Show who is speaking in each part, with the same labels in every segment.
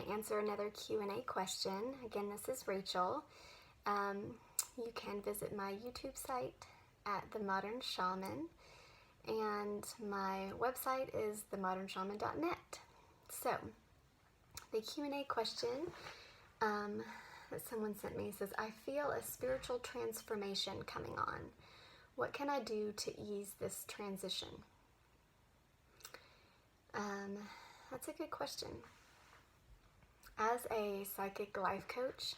Speaker 1: to answer another Q&A question. Again, this is Rachel. You can visit my YouTube site at The Modern Shaman, and my website is themodernshaman.net. So, the Q&A question that someone sent me says, I feel a spiritual transformation coming on. What can I do to ease this transition? That's a good question. As a psychic life coach,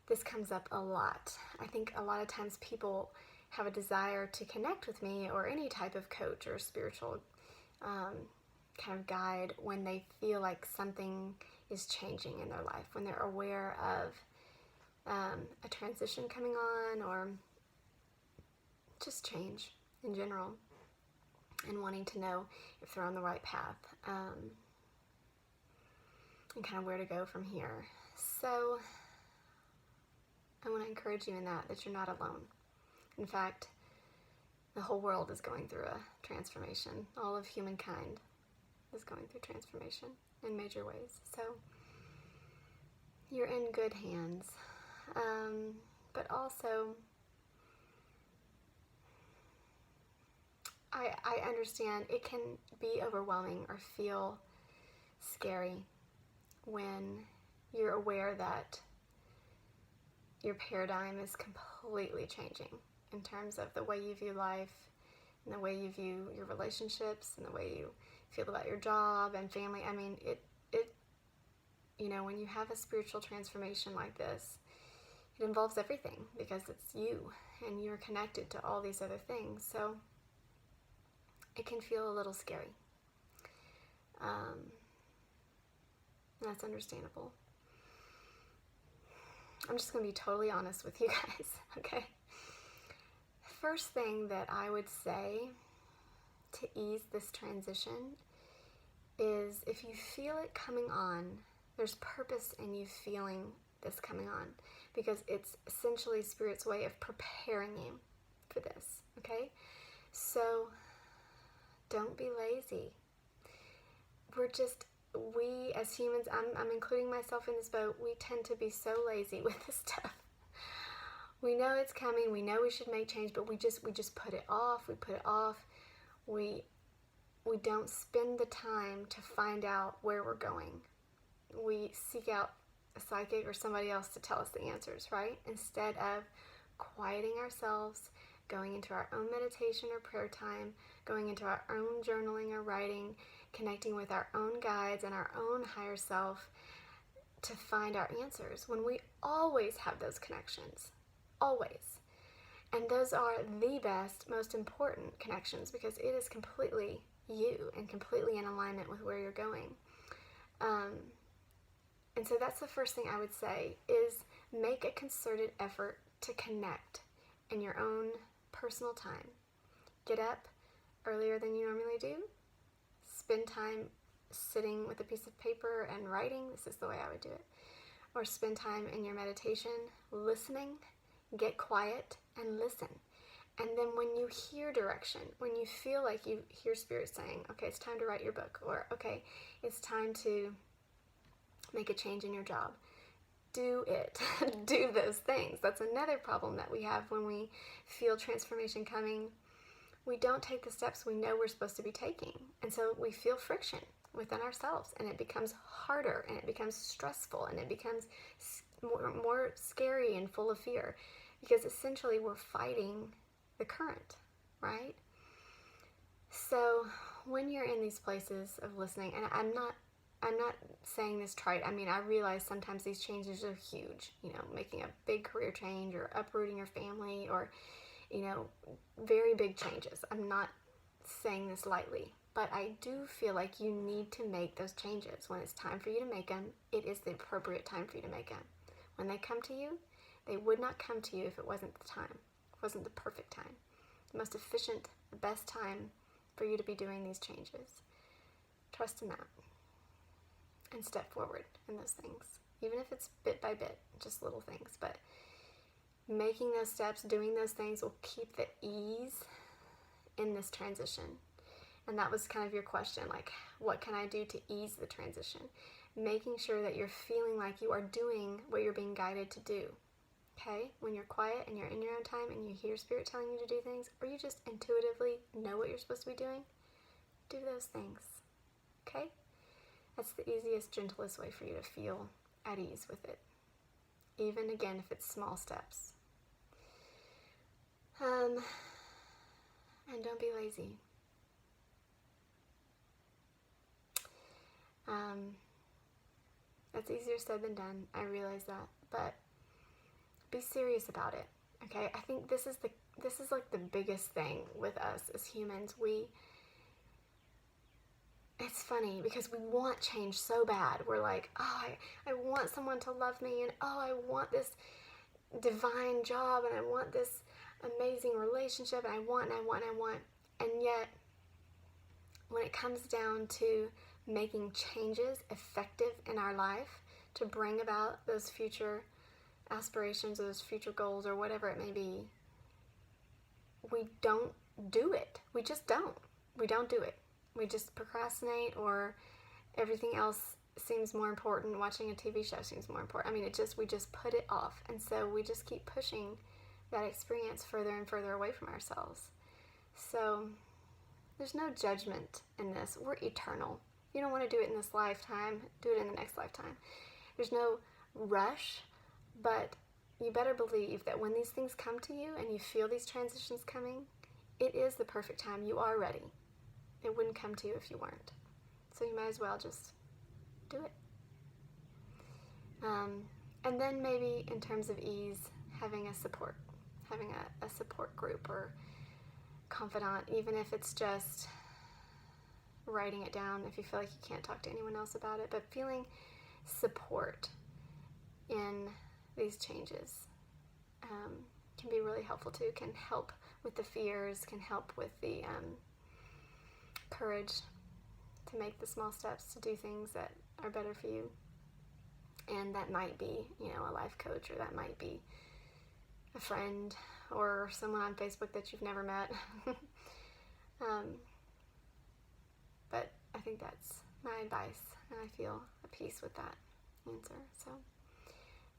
Speaker 1: this comes up a lot. I think a lot of times people have a desire to connect with me or any type of coach or spiritual kind of guide when they feel like something is changing in their life, when they're aware of a transition coming on or just change in general, and wanting to know if they're on the right path and kind of where to go from here. So I want to encourage you in that you're not alone. In fact, the whole world is going through a transformation. All of humankind is going through transformation in major ways. So you're in good hands. But also, I understand it can be overwhelming or feel scary when you're aware that your paradigm is completely changing in terms of the way you view life and the way you view your relationships and the way you feel about your job and family. I mean, it when you have a spiritual transformation like this, it involves everything because it's you and you're connected to all these other things. So it can feel a little scary. That's understandable. I'm just going to be totally honest with you guys, okay? First thing that I would say to ease this transition is if you feel it coming on, there's purpose in you feeling this coming on because it's essentially Spirit's way of preparing you for this, okay? So don't be lazy. We as humans, I'm including myself in this boat, we tend to be so lazy with this stuff. We know it's coming, we know we should make change, but we just put it off, we don't spend the time to find out where we're going. We seek out a psychic or somebody else to tell us the answers, right? Instead of quieting ourselves, going into our own meditation or prayer time, going into our own journaling or writing, connecting with our own guides and our own higher self to find our answers, when we always have those connections. Always. And those are the best, most important connections because it is completely you and completely in alignment with where you're going. And so that's the first thing I would say is make a concerted effort to connect in your own personal time. Get up earlier than you normally do. Spend time sitting with a piece of paper and writing. This is the way I would do it. Or spend time in your meditation listening. Get quiet and listen. And then when you hear direction, when you feel like you hear Spirit saying, okay, it's time to write your book, or okay, it's time to make a change in your job, do it. Do those things. That's another problem that we have when we feel transformation coming. We don't take the steps we know we're supposed to be taking. And so we feel friction within ourselves, and it becomes harder, and it becomes stressful, and it becomes more scary and full of fear because essentially we're fighting the current, right? So when you're in these places of listening, and I'm not saying this trite. I mean, I realize sometimes these changes are huge, making a big career change or uprooting your family or, very big changes. I'm not saying this lightly, but I do feel like you need to make those changes. When it's time for you to make them, it is the appropriate time for you to make them. When they come to you, they would not come to you if it wasn't the time. It wasn't the perfect time. The most efficient, the best time for you to be doing these changes. Trust in that. And step forward in those things. Even if it's bit by bit, just little things. But making those steps, doing those things will keep the ease in this transition. And that was kind of your question, like, what can I do to ease the transition? Making sure that you're feeling like you are doing what you're being guided to do. Okay? When you're quiet and you're in your own time and you hear Spirit telling you to do things, or you just intuitively know what you're supposed to be doing, do those things. Okay? That's the easiest, gentlest way for you to feel at ease with it. Even, again, if it's small steps. And don't be lazy. That's easier said than done. I realize that. But be serious about it. Okay? I think this is like the biggest thing with us as humans. It's funny because we want change so bad. We're like, oh, I want someone to love me, and oh, I want this divine job, and I want this amazing relationship, and I want. And yet, when it comes down to making changes effective in our life to bring about those future aspirations or those future goals or whatever it may be, we don't do it. We just don't. We don't do it. We just procrastinate, or everything else seems more important. Watching a TV show seems more important. I mean, we just put it off. And so we just keep pushing that experience further and further away from ourselves. So there's no judgment in this. We're eternal. If you don't want to do it in this lifetime, do it in the next lifetime. There's no rush, but you better believe that when these things come to you and you feel these transitions coming, it is the perfect time. You are ready. It wouldn't come to you if you weren't. So you might as well just do it. And then maybe in terms of ease, having a support group or confidant, even if it's just writing it down if you feel like you can't talk to anyone else about it, but feeling support in these changes can be really helpful too, can help with the fears, can help with the courage to make the small steps to do things that are better for you. And that might be, a life coach, or that might be a friend or someone on Facebook that you've never met. But I think that's my advice, and I feel at peace with that answer. So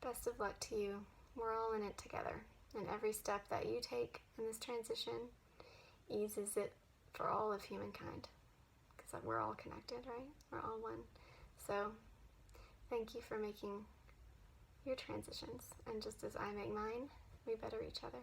Speaker 1: best of luck to you. We're all in it together, and every step that you take in this transition eases it for all of humankind, because we're all connected, right? We're all one. So thank you for making your transitions, and just as I make mine, we better each other.